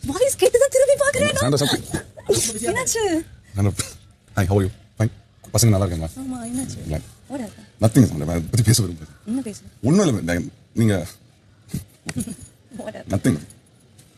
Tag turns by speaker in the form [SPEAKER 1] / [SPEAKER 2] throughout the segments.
[SPEAKER 1] Voice கேட்டு தான் திரும்பி பார்க்கறேன்.
[SPEAKER 2] சாண்டா சாப்பிட்டு
[SPEAKER 1] என்னாச்சு?
[SPEAKER 2] Hi how you fine. பசங்க நல்லா இருக்காங்க.
[SPEAKER 1] ஆமா, என்னாச்சு?
[SPEAKER 2] இல்லை
[SPEAKER 1] வாட் ஹேப்பன்?
[SPEAKER 2] நத்திங் சாண்டா பற்றி பேச விரும்புகிறேன்.
[SPEAKER 1] என்ன பேசு?
[SPEAKER 2] ஒன்றும் இல்லை நீங்கள்
[SPEAKER 1] வாட் ஹேப்பன்?
[SPEAKER 2] நத்திங்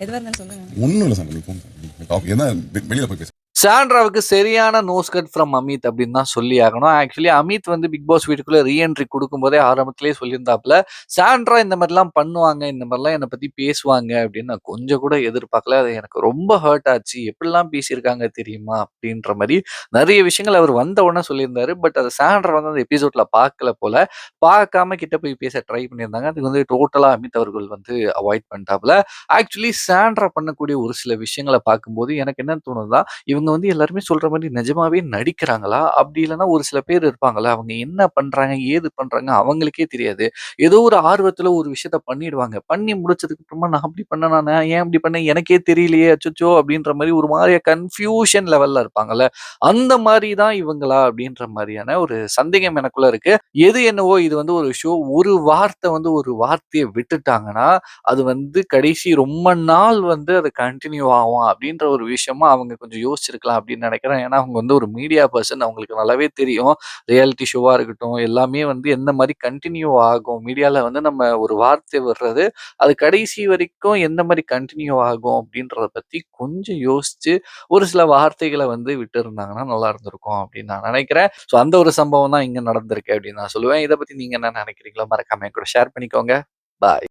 [SPEAKER 1] எதுவா இருந்தாலும் சொல்லுங்க.
[SPEAKER 2] ஒன்றும் இல்லை சாண்டா நீங்கள் போங்க. என்ன வெளியில் போய் பேச.
[SPEAKER 3] சாண்ட்ராவுக்கு சரியான நோஸ் கட் ஃப்ரம் அமித் அப்படின்னு தான் சொல்லி ஆகணும். ஆக்சுவலி அமித் வந்து பிக் பாஸ் வீட்டுக்குள்ள ரீஎன்ட்ரி கொடுக்கும்போதே ஆரம்பத்திலேயே சொல்லியிருந்தாப்புல, சாண்ட்ரா இந்த மாதிரிலாம் பண்ணுவாங்க, இந்த மாதிரிலாம் என்னை பத்தி பேசுவாங்க அப்படின்னு நான் கொஞ்சம் கூட எதிர்பார்க்கல. அது எனக்கு ரொம்ப ஹர்ட் ஆச்சு. எப்படிலாம் பேசியிருக்காங்க தெரியுமா அப்படின்ற மாதிரி நிறைய விஷயங்கள் அவர் வந்த உடனே சொல்லியிருந்தாரு. பட் அதை சாண்ட்ரா வந்து அந்த எபிசோட்ல பார்க்கல போல. பார்க்காம கிட்ட போய் பேச ட்ரை பண்ணியிருந்தாங்க. அதுக்கு வந்து டோட்டலா அமித் அவர்கள் வந்து அவாய்ட் பண்ணிட்டாப்புல. ஆக்சுவலி சாண்ட்ரா பண்ணக்கூடிய ஒரு சில விஷயங்களை பார்க்கும்போது எனக்கு என்ன தோணுதுன்னா, இவங்க வந்து எல்லாருமே சொல்ற மாதிரி நிஜமாவே நடிக்கிறாங்களா? அப்படி இல்லைன்னா ஒரு சில பேர் இருப்பாங்கல்ல, அவங்க என்ன பண்றாங்க, ஏது பண்றாங்க அவங்களுக்கே தெரியாது. ஏதோ ஒரு ஆர்வத்துல ஒரு விஷயத்த பண்ணிடுவாங்க. பண்ணி முடிச்சதுக்கு அப்புறமா நான் அப்படி பண்ணேனா? நான் ஏன் அப்படி பண்ணேன்? எனக்கே தெரியலையே! அச்சச்சோ! அப்படின்ற மாரி ஒரு மாரியா கன்ஃப்யூஷன் லெவல்ல இருப்பாங்கல்ல. அந்த மாரி தான் இவங்களா? அப்படின்ற மாரியான ஒரு சந்தேகம் எனக்குள்ள இருக்கு. எது என்னவோ இது வந்து ஒரு ஷோ. ஒரு வார்த்தை வந்து ஒரு வார்த்தைய விட்டுட்டாங்கன்னா, அது வந்து கடைசி ரொம்ப நாள் வந்து அது கன்டின்யூ ஆகும் அப்படின்ற ஒரு விஷயமா அவங்க கொஞ்சம் யோசிச்சிருக்கலாம் அப்படின்னு நினைக்கிறேன். ஏன்னா அவங்க வந்து ஒரு மீடியா பர்சன். அவங்களுக்கு நல்லாவே தெரியும். ரியாலிட்டி ஷோவா இருக்கட்டும், எல்லாமே வந்து எந்த மாரி கன்டின்யூ ஆகும். மீடியால வந்து நம்ம ஒரு வார்த்தை விடுறது, அது கடைசி வரைக்கும் எந்த மாரி கன்டின்யூ ஆகும் அப்படின்றத பத்தி கொஞ்சம் யோசிச்சு, ஒரு சில வார்த்தைகள வந்து விட்டிருந்தாங்கன்னா நல்லா இருந்திருக்கும் அப்படின்னு நான் நினைக்கிறேன். ஸோ அந்த ஒரு சம்பவம் தான் இங்க நடந்திருக்கு அப்படின்னு நான் சொல்லுவேன். இத பத்தி நீங்க என்ன நினைக்கிறீங்களோ மறக்காம என் கூட ஷேர் பண்ணிக்கோங்க. பாய்.